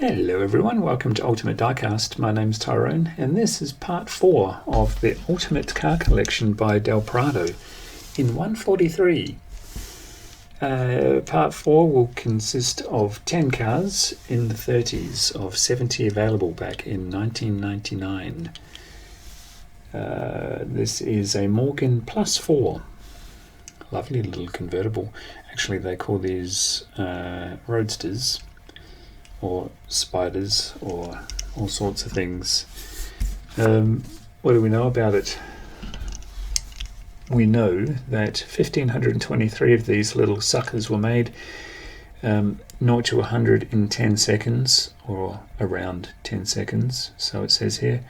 Hello everyone, welcome to Ultimate Diecast. My name's Tyrone and this is part 4 of the Ultimate Car Collection by Del Prado in 143. Part 4 will consist of 10 cars in the 30s of 70 available back in 1999. This is a Morgan Plus 4. Lovely little convertible. Actually they call these roadsters or spiders or all sorts of things. What do we know about it? We know that 1,523 of these little suckers were made 0 to 100 in 10 seconds or around 10 seconds. So it says here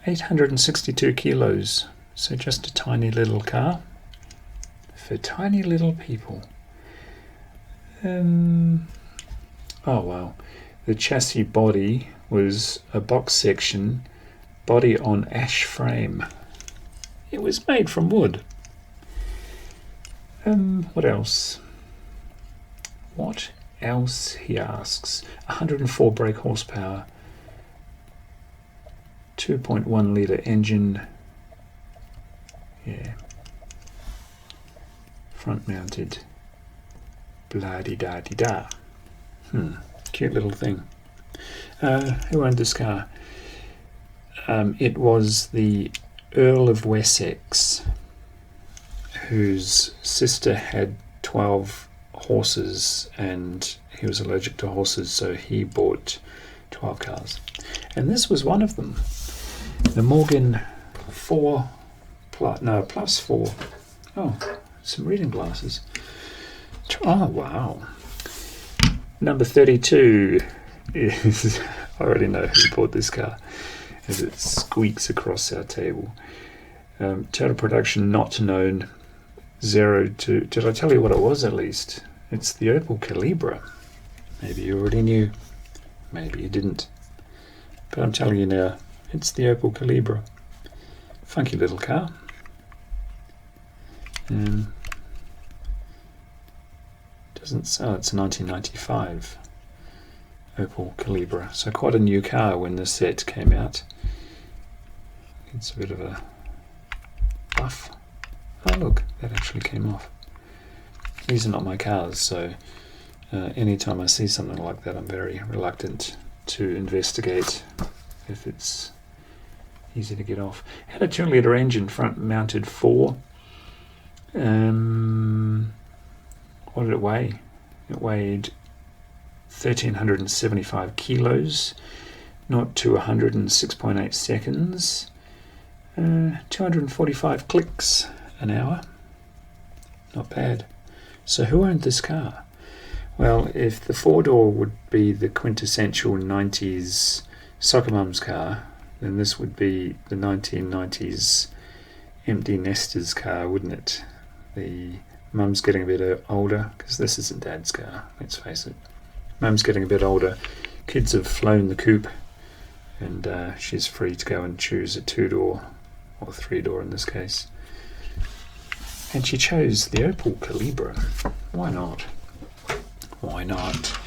862 kilos. So just a tiny little car for tiny little people. Oh wow, the chassis body was a box section, body on ash frame. It was made from wood. What else? What else, he asks. 104 brake horsepower, 2.1 litre engine, yeah, front mounted, blah-de-da-de-da. Cute little thing. Who owned this car? It was the Earl of Wessex, whose sister had 12 horses and he was allergic to horses, so he bought 12 cars. And this was one of them. The Morgan Plus 4. Oh, some reading glasses. Oh, wow. Number 32 is, I already know who bought this car, as it squeaks across our table. Total production not known, 0 to, did I tell you what it was at least? It's the Opel Calibra. Maybe you already knew, maybe you didn't. But I'm telling you now, it's the Opel Calibra. Funky little car. It's 1995 Opel Calibra, so quite a new car when the set came out. It's a bit of a buff. Oh look, that actually came off. These are not my cars, so anytime I see something like that I'm very reluctant to investigate if it's easy to get off. Had a 2 litre engine, front mounted 4. What did it weigh? It weighed 1,375 kilos, 0 to 100 in 6.8 seconds, 245 clicks an hour. Not bad. So who owned this car? Well, if the 4-door would be the quintessential 90s soccer mum's car, then this would be the 1990s empty nesters car, wouldn't it? The mum's getting a bit older, because this isn't dad's car, let's face it. Mum's getting a bit older, kids have flown the coop, and she's free to go and choose a 2-door, or 3-door in this case. And she chose the Opel Calibra. Why not? Why not?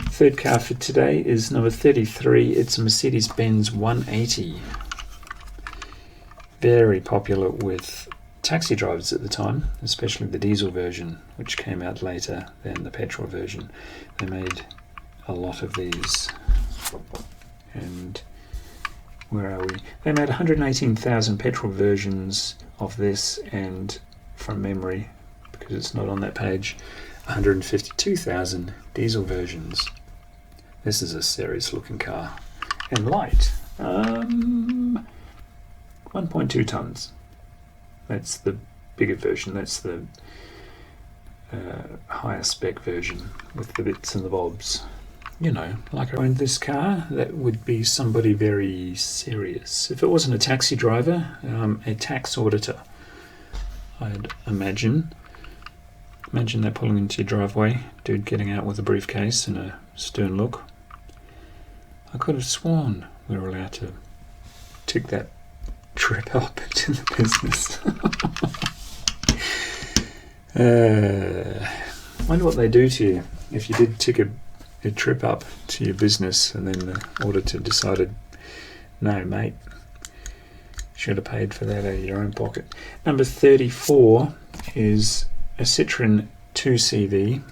Third car for today is number 33. It's a Mercedes-Benz 180. Very popular with taxi drivers at the time, especially the diesel version, which came out later than the petrol version. They made a lot of these. And where are we? They made 118,000 petrol versions of this, and from memory, because it's not on that page, 152,000 diesel versions. This is a serious looking car. And light. 1.2 tons. That's the bigger version. That's the higher spec version with the bits and the bobs. You know, like I owned this car, that would be somebody very serious. If it wasn't a taxi driver, a tax auditor, I'd imagine. Imagine that pulling into your driveway, dude getting out with a briefcase and a stern look. I could have sworn we were allowed to tick that trip up into the business. Wonder what they do to you if you did tick a trip up to your business, and then the auditor decided, no, mate, should have paid for that out of your own pocket. Number 34 is a Citroen 2CV,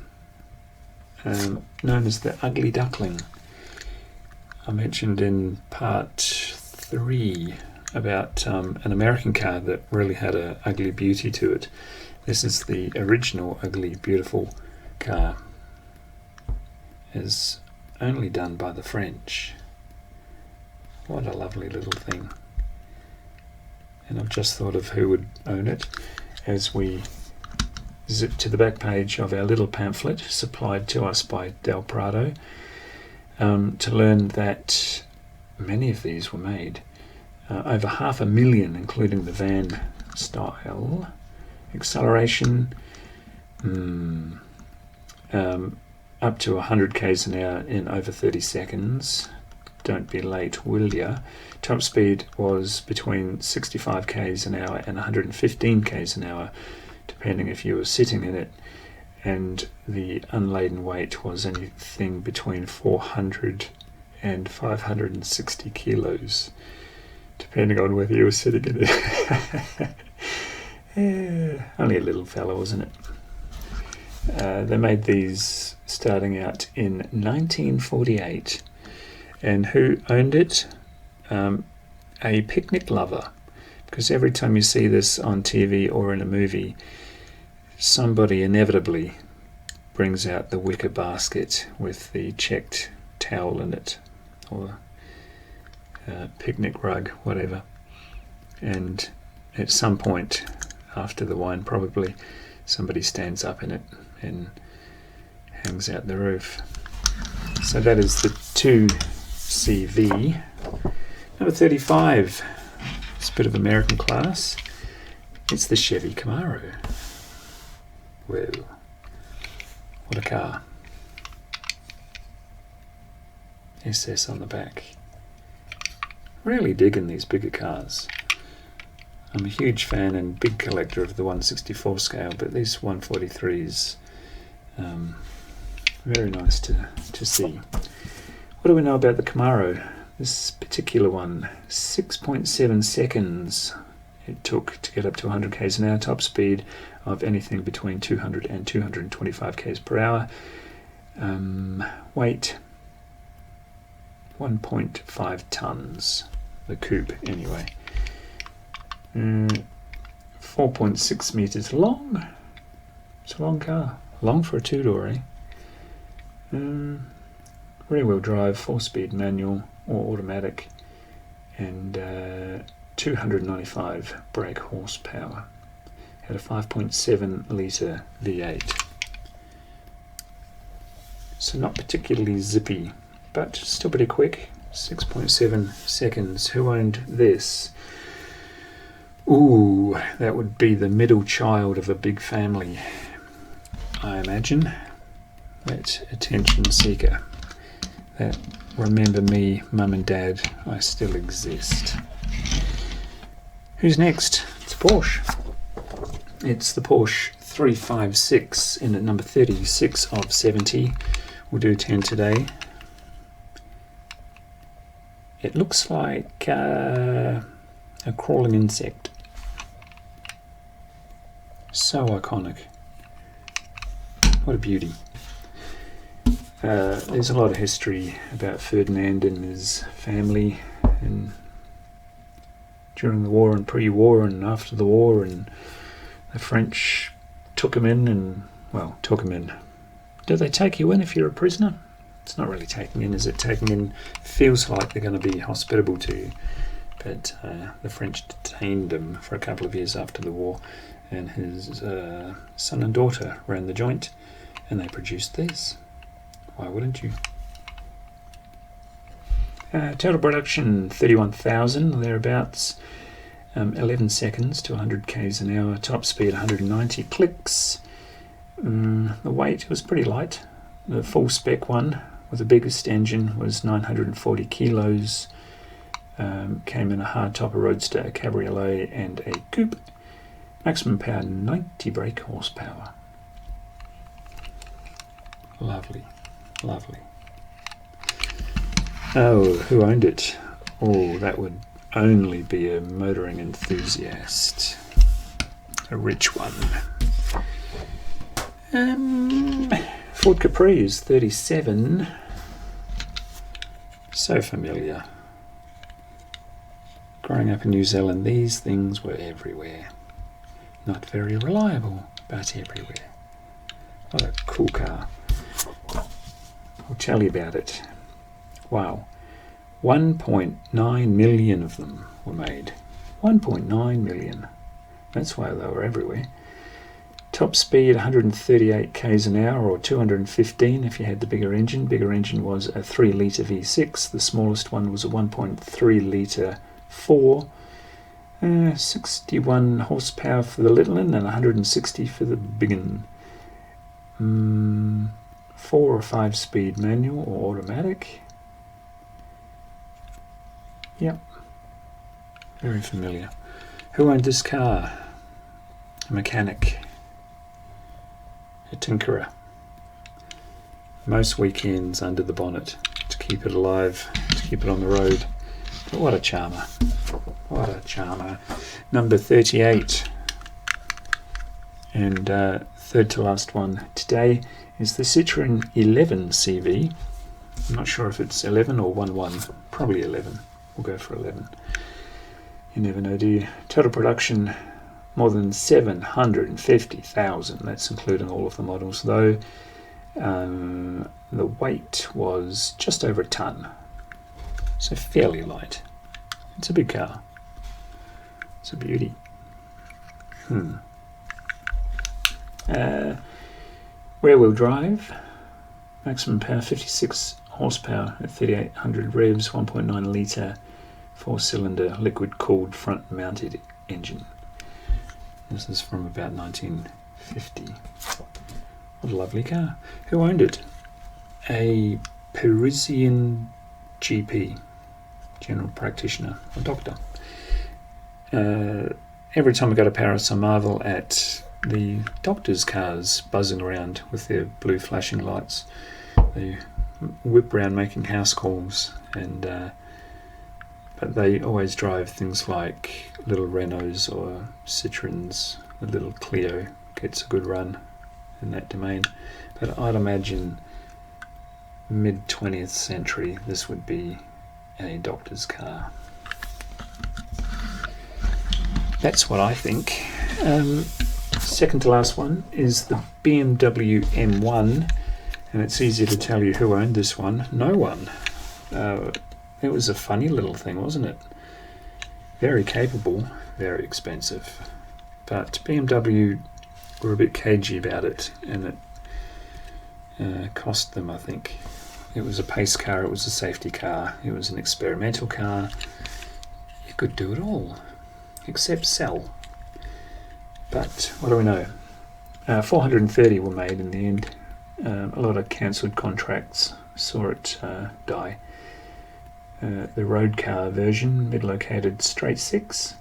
known as the Ugly Duckling. I mentioned in part 3 about an American car that really had an ugly beauty to it. This is the original ugly beautiful car, as only done by the French. What a lovely little thing. And I've just thought of who would own it as we zip to the back page of our little pamphlet supplied to us by Del Prado, to learn that many of these were made. Over 500,000, including the van style. Acceleration up to 100 k's an hour in over 30 seconds. Don't be late, will ya? Top speed was between 65 k's an hour and 115 k's an hour, depending if you were sitting in it, and the unladen weight was anything between 400 and 560 kilos, depending on whether you were sitting in it. Yeah, only a little fellow, wasn't it? They made these starting out in 1948. And who owned it? A picnic lover. Because every time you see this on TV or in a movie, somebody inevitably brings out the wicker basket with the checked towel in it, or picnic rug, whatever. And at some point after the wine, probably, somebody stands up in it and hangs out the roof. So that is the 2CV. Number 35, it's a bit of American class. It's the Chevy Camaro. Whoa, what a car. SS on the back. Really digging these bigger cars. I'm a huge fan and big collector of the 1/64 scale, but these 143s, very nice to see. What do we know about the Camaro? This particular one, 6.7 seconds it took to get up to 100 k's an hour, top speed of anything between 200 and 225 k's per hour. Weight, 1.5 tons, the coupe anyway. 4.6 meters long. It's a long car. Long for a two-door, eh? Rear-wheel drive, 4-speed manual or automatic, and 295 brake horsepower. Had a 5.7 litre V8. So not particularly zippy, but still pretty quick. 6.7 seconds. Who owned this? Ooh, that would be the middle child of a big family, I imagine. That attention seeker. That remember me, mum and dad, I still exist. Who's next? It's Porsche. It's the Porsche 356 in at number 36 of 70. We'll do 10 today. It looks like a crawling insect. So iconic. What a beauty. There's a lot of history about Ferdinand and his family, and during the war and pre-war and after the war, and the French took him in and, well, took him in. Do they take you in if you're a prisoner? It's not really taking in, is it? Taking in feels like they're going to be hospitable to you. But the French detained him for a couple of years after the war, and his son and daughter ran the joint, and they produced these. Why wouldn't you? Total production 31,000 thereabouts, 11 seconds to 100 k's an hour, top speed 190 clicks. The weight was pretty light. The full spec one with the biggest engine was 940 kilos. Came in a hardtopper roadster, a cabriolet and a coupe. Maximum power 90 brake horsepower. Lovely, lovely. Oh, who owned it? Oh, that would only be a motoring enthusiast. A rich one. Ford Capri is 37. So familiar. Growing up in New Zealand, these things were everywhere. Not very reliable, but everywhere. What a cool car. I'll tell you about it. Wow. 1.9 million of them were made. 1.9 million. That's why they were everywhere. Top speed 138 k's an hour, or 215 if you had the bigger engine. Bigger engine was a 3 litre V6. The smallest one was a 1.3 litre 4. 61 horsepower for the little one and 160 for the big one. 4 or 5 speed manual or automatic. Yep. Very familiar. Who owned this car? A mechanic. A tinkerer. Most weekends under the bonnet to keep it alive, to keep it on the road. But what a charmer. What a charmer. Number 38. And third to last one today is the Citroen 11 CV. I'm not sure if it's 11 or 11. Probably 11. We'll go for 11. You never know, do you? Total production, more than 750,000. That's including all of the models, though. The weight was just over a tonne. So fairly light. It's a big car. It's a beauty. Rear-wheel drive. Maximum power 56 horsepower at 3,800 revs, 1.9 litre, 4-cylinder liquid-cooled front-mounted engine. This is from about 1950. What a lovely car. Who owned it? A Parisian GP, general practitioner, a doctor. Every time I go to Paris, I marvel at the doctors' cars buzzing around with their blue flashing lights. They whip around making house calls, and but they always drive things like little Renaults or Citroens. The little Clio gets a good run in that domain. But I'd imagine mid-20th century this would be a doctor's car. That's what I think. Second to last one is the BMW M1, and it's easy to tell you who owned this one. No one. It was a funny little thing, wasn't it? Very capable, very expensive. But BMW were a bit cagey about it, and it cost them, I think. It was a pace car, it was a safety car, it was an experimental car. You could do it all, except sell. But what do we know? 430 were made in the end. A lot of cancelled contracts saw it die. The road car version, mid-located straight 6,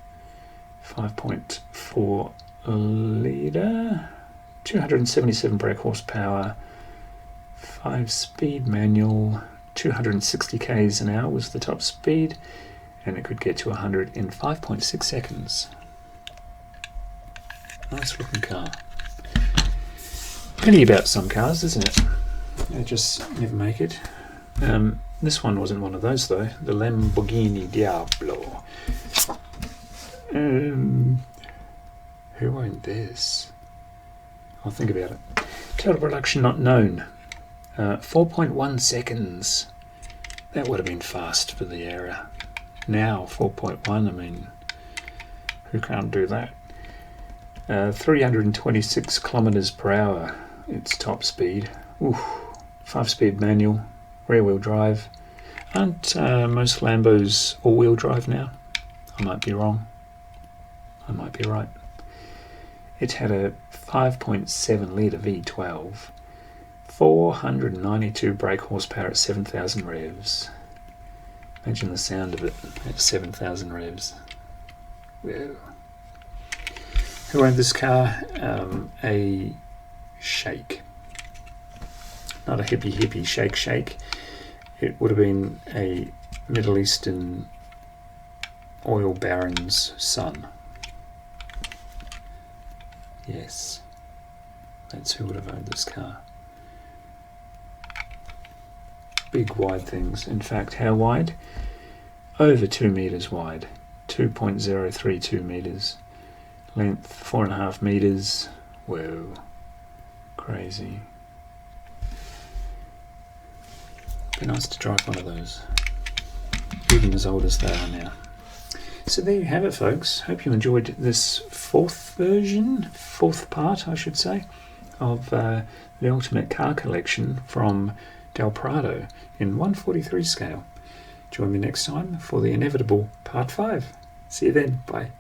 5.4 litre, 277 brake horsepower, 5-speed manual, 260 k's an hour was the top speed, and it could get to 100 in 5.6 seconds. Nice looking car. Pity about some cars, isn't it? They just never make it. This one wasn't one of those, though. The Lamborghini Diablo. Who owned this? I'll think about it. Total production not known. 4.1 seconds. That would have been fast for the era. Now 4.1, I mean, who can't do that? 326 kilometers per hour. Its top speed. 5-speed manual, rear-wheel drive. Aren't most Lambos all-wheel drive now? I might be wrong. I might be right. It had a 5.7 litre V12, 492 brake horsepower at 7,000 revs. Imagine the sound of it at 7,000 revs. Whoa. Who owned this car? A Shake. Not a hippie shake. it would have been a Middle Eastern oil baron's son. Yes, that's who would have owned this car. Big wide things. In fact, how wide? Over 2 meters wide. 2.032 meters. Length 4.5 meters. Whoa. Crazy. Be nice to drive one of those. Even as old as they are now. So there you have it, folks. Hope you enjoyed this fourth part, I should say, of the Ultimate Car Collection from Del Prado in 1/43 scale. Join me next time for the inevitable Part 5. See you then. Bye.